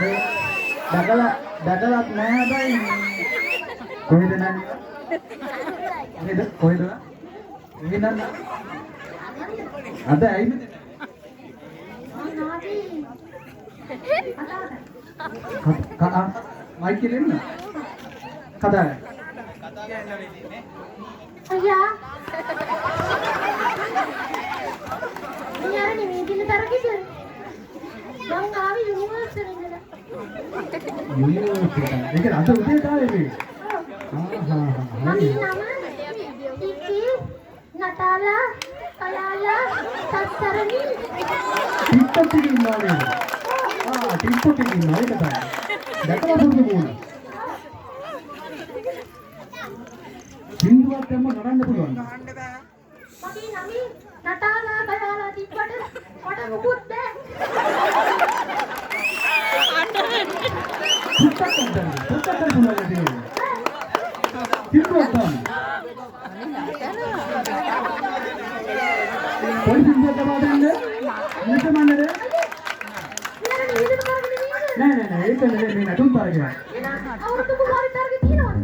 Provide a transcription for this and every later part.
මේ දැකලත් නැහැ හැබැයි කොහෙද නැන්නේ? නේද? කොහෙද? එහෙනම් අද ඇයි මෙතන? මයික් එකේ ඉන්න. කතා කරන්න. අයියා. යානේ මේ දින තරකිද? මං ආවේ යුනිවර්සිටි ඉඳලා. යුනිවර්සිටි. ඒක අද උදේ කාලේ මේ. මගේ නම ටිකි නටාලා කලාලා සත්තරණි. ටිප්පටි ඉන්නවා නේද? ටිප්පටි ඉන්නවා ඒක තමයි. දැකලා පුරුදු වුණා. බින්දුවක් දැම්ම නරන්න පුළුවන්. මගේ නම නටාලා කලාලා ටිප්පට මට මුකුත් බෑ. පුත්තක් පුළුවන් නේද? බින්දුවක් දාන්න. කොයි බින්දුවක් දාන්නේ? මෙතන මන්නේ නෑ ඒක නෙමෙයි මේ නටුම් තරගය. අවුරුදු කුමාරි තරගෙ තියෙනවද?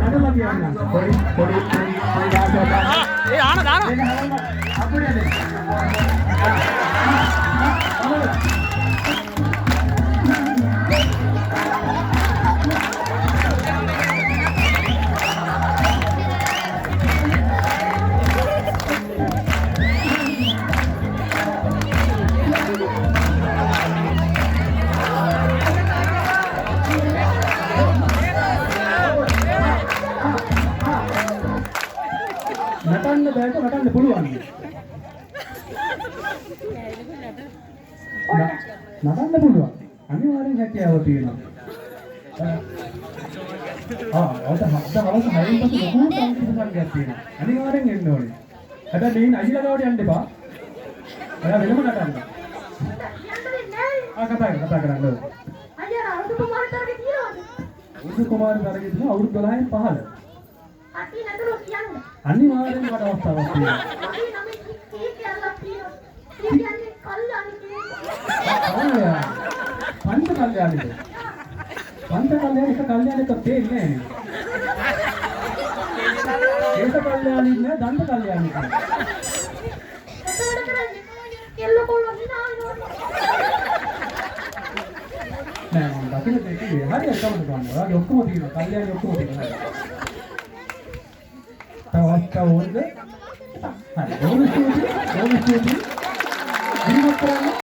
නටලා කියන්න. පොඩි දාසයක්. ඒ ආන දාන. අපුඩේ. නටන්න බෑට නටන්න පුළුවන්. නටන්න පුළුවන්. අනිවාර්යෙන් හැකියාව තියෙනවා. ඔත හවස 6න් පස්සේ ලොකු සංකල්පයක් තියෙනවා. අනිවාර්යෙන් එන්න ඕනේ. හැබැයි මේ අයිලා ගාවට යන්න එපා. ඔයා වෙනම නටන්න. කතා කරන්න ඕනේ. අයියා අවුරුදු කුමාරි තරගෙ තියෙනවද? උදු කුමාර තරගෙ තියෙන අවුරුදු 12න් පහළ. අටි නටලෝ කියන්නේ. අනිවාර්යෙන් මට අවස්ථාවක් තියෙනවා. මගේ නම කී කියලා තියෙනවා. ඒ කියන්නේ කල්ලානි කියන්නේ. පංච කල්යාණිද? පංච කල්යාණ එක කල්යාණෙක් තේන්නේ නැහැ. ඒක කල්යාණිත් නෑ දන්ත කල්යාණිත් නෑ. එතකොට කරන්නේ කෙල්ල කොල්ල හිනානවා. නෑ මම දකින්න දෙකේ හරියට කවුද ගන්නවා. ඔයාගේ ඔක්කොම තියෙනවා. කල්යාණි ඔක්කොම තියෙනවා. තවත් කවුද? හරි. ඕන ස්තුති. ඉරිමත් කරන්න.